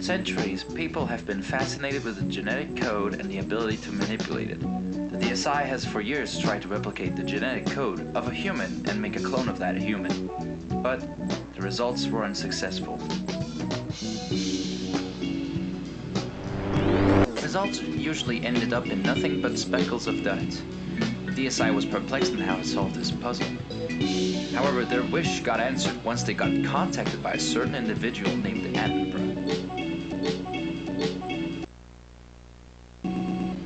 Throughout centuries, people have been fascinated with the genetic code and the ability to manipulate it. The DSI has for years tried to replicate the genetic code of a human and make a clone of that human, but the results were unsuccessful. Results usually ended up in nothing but speckles of dust. The DSI was perplexed in how to solve this puzzle. However, their wish got answered once they got contacted by a certain individual named Attenborough.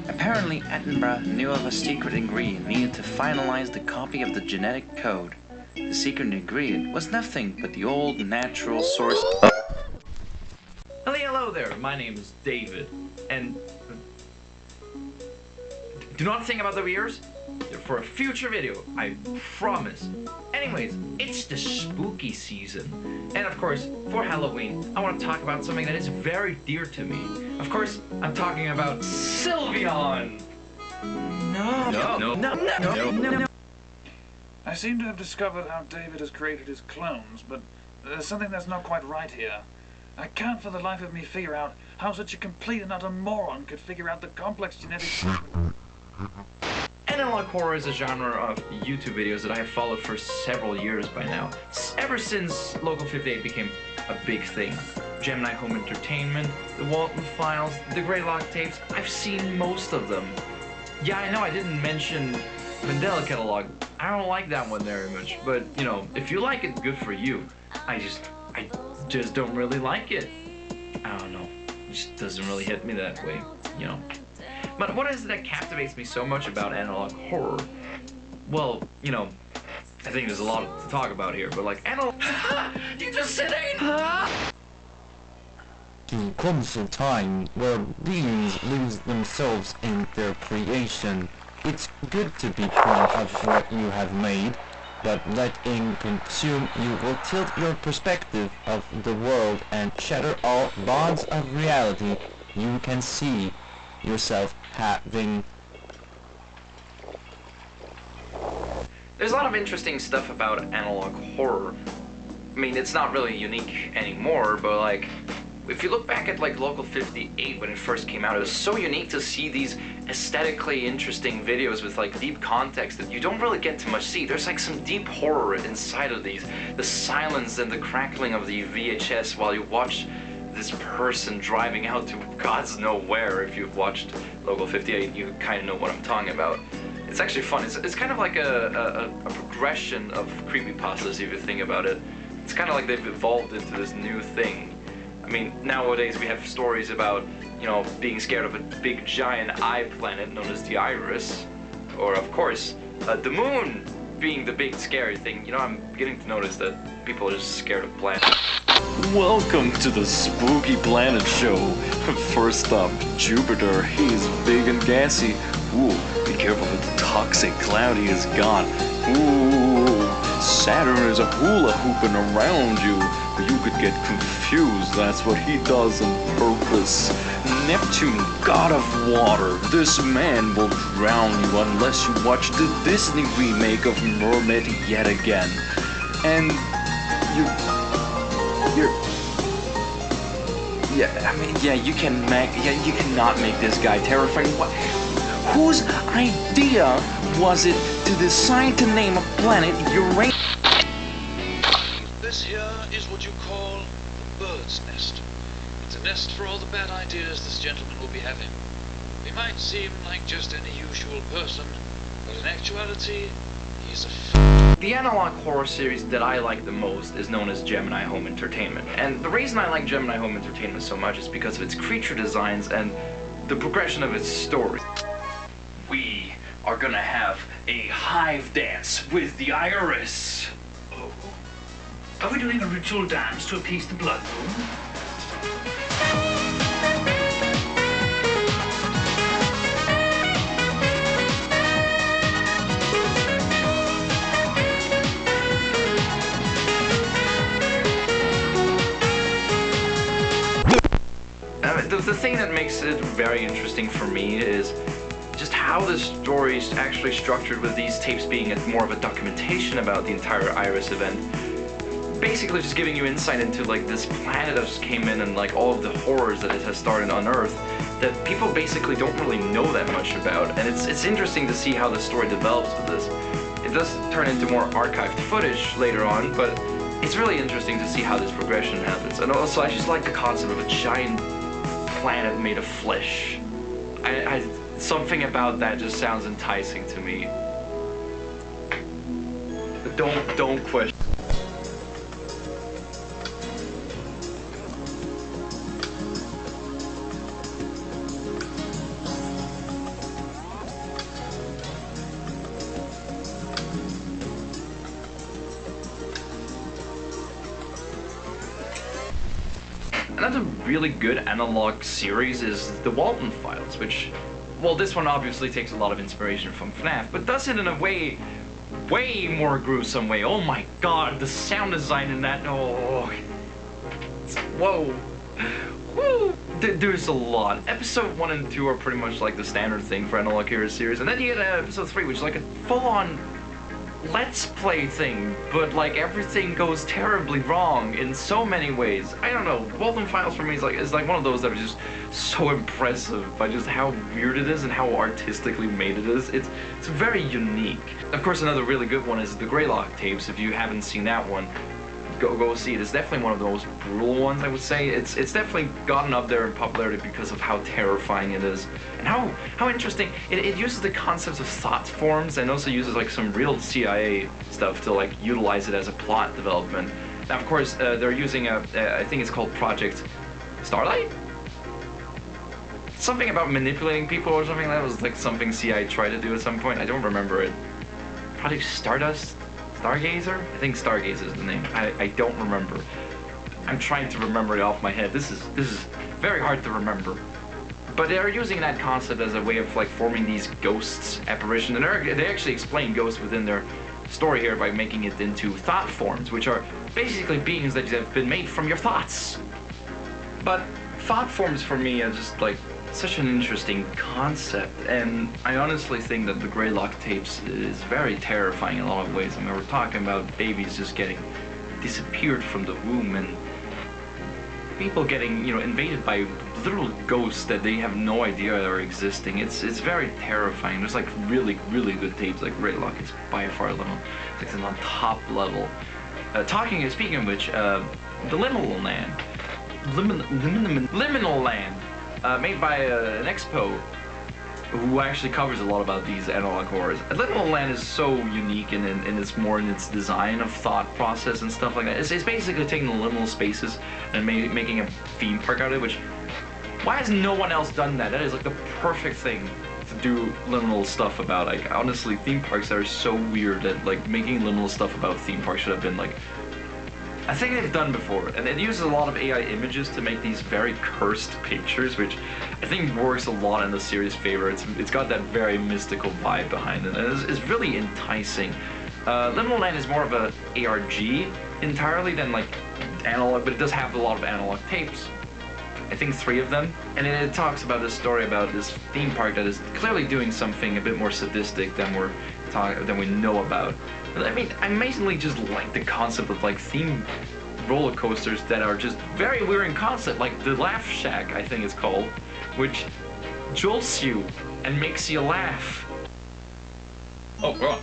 Apparently, Attenborough knew of a secret ingredient needed to finalize the copy of the genetic code. The secret ingredient was nothing but the old natural source. Hello there, my name is David, and do not think about the ears. They're for a future video, I promise. Anyways, it's the spooky season. And of course, for Halloween, I want to talk about something that is very dear to me. Of course, I'm talking about Sylveon! No. I seem to have discovered how David has created his clones, but there's something that's not quite right here. I can't for the life of me figure out how such a complete and utter moron could figure out the complex genetic... Analog horror is a genre of YouTube videos that I have followed for several years by now, ever since Local 58 became a big thing. Gemini Home Entertainment, the Walton Files, the Greylock tapes, I've seen most of them. Yeah, I know I didn't mention Mandela Catalog. I don't like that one very much, but you know, if you like it, good for you. I just don't really like it. I don't know, it just doesn't really hit me that way, you know. But what is it that captivates me so much about analog horror? Well, you know, I think there's a lot to talk about here, but like analog... You just said ain't... There comes a time where beings lose themselves in their creation. It's good to be proud of what you have made, but letting consume you will tilt your perspective of the world and shatter all bonds of reality you can see yourself having. There's a lot of interesting stuff about analog horror. I mean, it's not really unique anymore, but like, if you look back at like Local 58 when it first came out, it was so unique to see these aesthetically interesting videos with like deep context that you don't really get to much see. There's like some deep horror inside of these. The silence and the crackling of the VHS while you watch this person driving out to God's know where. If you've watched Local 58, you kind of know what I'm talking about. It's actually fun. It's kind of like a progression of creepypastas if you think about it. It's kind of like they've evolved into this new thing. I mean, nowadays we have stories about, you know, being scared of a big giant eye planet known as the Iris. Or, of course, the moon being the big scary thing. You know, I'm beginning to notice that people are just scared of planets. Welcome to the Spooky Planet Show. First up, Jupiter. He's big and gassy. Ooh, be careful of the toxic cloud he has got. Ooh, Saturn is a hula hooping around you. You could get confused, that's what he does on purpose. Neptune, god of water. This man will drown you unless you watch the Disney remake of Mermaid yet again. And you cannot make this guy terrifying. What? Whose idea was it to decide to name a planet Uranus? This here is what you call a bird's nest. It's a nest for all the bad ideas this gentleman will be having. He might seem like just any usual person, but in actuality, he's a The analog horror series that I like the most is known as Gemini Home Entertainment. And the reason I like Gemini Home Entertainment so much is because of its creature designs and the progression of its story. We are gonna have a hive dance with the Iris. Oh. Are we doing a ritual dance to appease the blood moon? The thing that makes it very interesting for me is just how the story is actually structured, with these tapes being more of a documentation about the entire Iris event. basically just giving you insight into like this planet that just came in and like all of the horrors that it has started on Earth that people basically don't really know that much about. And it's interesting to see how the story develops with this. It does turn into more archived footage later on, but it's really interesting to see how this progression happens. And also, I just like the concept of a giant planet made of flesh. Something about that just sounds enticing to me. But don't question. Another really good analog series is the Walton Files, which, well, this one obviously takes a lot of inspiration from FNAF, but does it in a way more gruesome way. Oh my god, the sound design in that, oh, whoa, woo, there's a lot. Episode 1 and 2 are pretty much like the standard thing for Analog Heroes series, and then you get episode 3, which is like a full-on Let's Play thing, but like everything goes terribly wrong in so many ways. I don't know, Walton Files for me is like one of those that are just so impressive by just how weird it is and how artistically made it is. It's very unique. Of course, another really good one is the Greylock tapes. If you haven't seen that one, go see it. It's definitely one of the most brutal ones, I would say. It's definitely gotten up there in popularity because of how terrifying it is and how interesting it uses the concepts of thought forms, and also uses like some real CIA stuff to like utilize it as a plot development. Now, of course, they're using I think it's called Project Starlight. Something about manipulating people or something. That was like something CIA tried to do at some point. I don't remember it. Project Stardust. Stargazer? I think Stargazer is the name. I don't remember. I'm trying to remember it off my head. This is very hard to remember. But they're using that concept as a way of like forming these ghosts, apparitions, and they actually explain ghosts within their story here by making it into thought forms, which are basically beings that have been made from your thoughts. But thought forms for me are just like such an interesting concept, and I honestly think that the Greylock tapes is very terrifying in a lot of ways. I mean, we're talking about babies just getting disappeared from the womb, and people getting, you know, invaded by literal ghosts that they have no idea are existing. It's very terrifying. There's like really good tapes. Like Greylock is by far it's like on top level. Speaking of which, the Liminal Land. Made by an expo who actually covers a lot about these analog horrors. Liminal Land is so unique in its design of thought process and stuff like that. It's basically taking the liminal spaces and making a theme park out of it, which, why has no one else done that? That is like the perfect thing to do liminal stuff about. Like, honestly, theme parks that are so weird that like making liminal stuff about theme parks should have been like a thing they've done before, and it uses a lot of AI images to make these very cursed pictures, which I think works a lot in the series' favor. It's got that very mystical vibe behind it, and it's really enticing. Liminal Land is more of a ARG entirely than like analog, but it does have a lot of analog tapes. I think 3 of them, and it talks about this story about this theme park that is clearly doing something a bit more sadistic than we know about. I mean, I amazingly just like the concept of like theme roller coasters that are just very weird in concept, like the Laugh Shack, I think it's called, which jolts you and makes you laugh. Oh, wrong.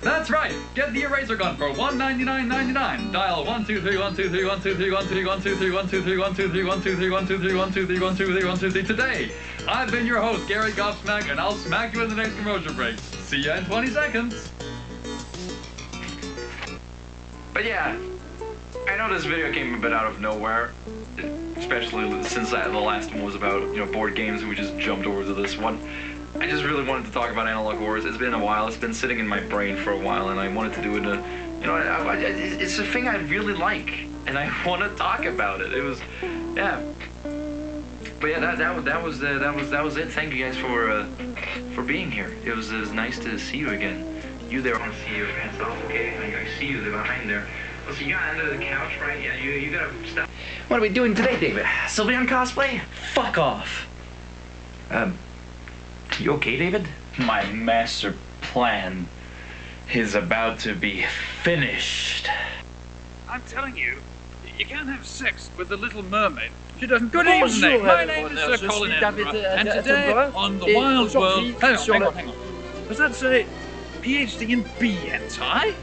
That's right. Get the eraser gun for $199.99. Dial 123-123-123-123-123-123-123-123-123-123 today. I've been your host, Gary Gobsmack, and I'll smack you in the next commercial break. See ya in 20 seconds. But yeah, I know this video came a bit out of nowhere, especially since the last one was about, you know, board games, and we just jumped over to this one. I just really wanted to talk about analog horrors. It's been a while. It's been sitting in my brain for a while, and I wanted to do it. You know, it's a thing I really like, and I want to talk about it. It was, yeah. But yeah, that was it. Thank you guys for being here. It was nice to see you again. You there? I want to see your pants off, okay? I see you there behind there. Well, so you got under the couch, right? Yeah, you gotta stop. What are we doing today, David? Sylveon cosplay? Fuck off. You okay, David? My master plan is about to be finished. I'm telling you, you can't have sex with the Little Mermaid. She doesn't. Good evening. My name is Sir Colin Edinburgh, and today on the Wild World. Hang on. Does that say PhD in B hentai?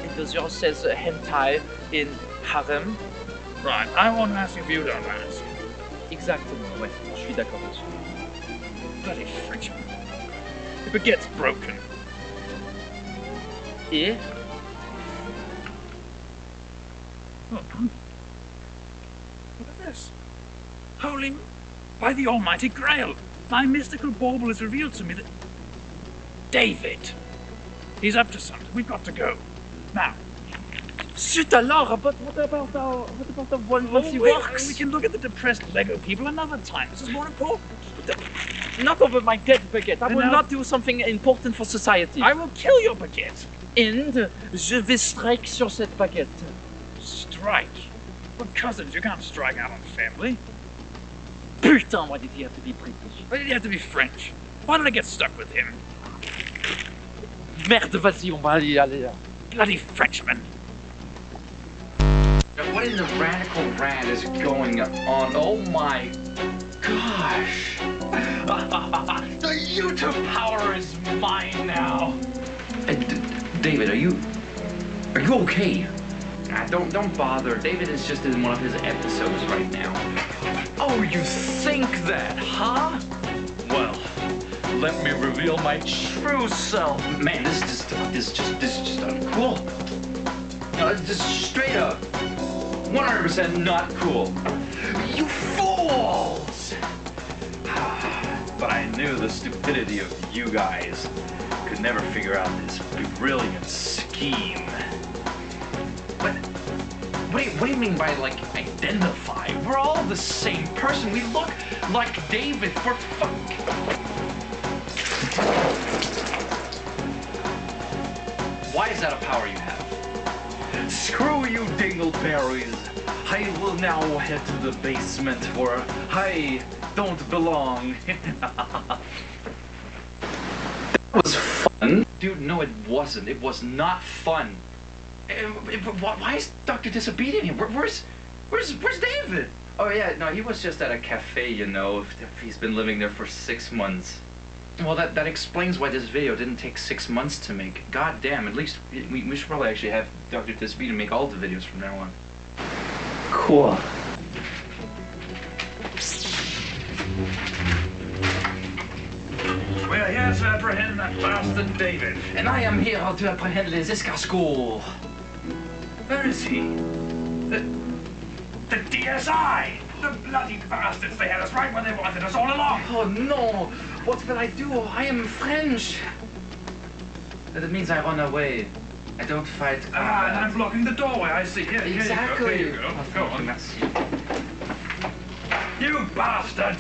It does yours says hentai in harem. Right. I want to ask if you don't ask. Exactement. Ouais, je suis d'accord dessus. Bloody Frenchman. If it gets broken. Et Oh, look at this. Holy, by the almighty Grail, thy mystical bauble has revealed to me that David, he's up to something. We've got to go. Now. Zut alors, but what about the one once he works? We can look at the depressed Lego people another time. This is more important. Not over my dead baguette. I And will now- not do something important for society. I will kill your baguette. And je vais strike sur cette baguette. Strike? We're cousins. You can't strike out on family. Putain, why did he have to be British? Why did he have to be French? Why did I get stuck with him? Merde, vas-y, on va aller. Bloody Frenchman. Now, what in the radical rad is going on? Oh my gosh! The YouTube power is mine now. David, are you okay? Don't bother. David is just in one of his episodes right now. Oh, you think that, huh? Well, let me reveal my true self. Man, this is just uncool. No, it's just straight up, 100% not cool. You fools! But I knew the stupidity of you guys could never figure out this brilliant scheme. What do you mean by, like, identify? We're all the same person. We look like David for fuck. Why is that a power you have? Screw you, dingleberries. I will now head to the basement where I don't belong. That was fun. Dude, no it wasn't. It was not fun. Why is Dr. Disobedient here? Where's David? Oh yeah, no, he was just at a cafe, you know. He's been living there for 6 months. Well, that explains why this video didn't take 6 months to make. God damn, at least we should probably actually have Dr. Disobedient make all the videos from now on. Cool. We're here to apprehend that bastard David. And I am here to apprehend les escargots. Where is he? The DSI! The bloody bastards! They had us right where they wanted us all along! Oh no! What will I do? I am French! That means I run away. I don't fight. Ah, and I'm blocking the doorway, I see. Here, Exactly. Here you go. Go on. Merci. You bastard!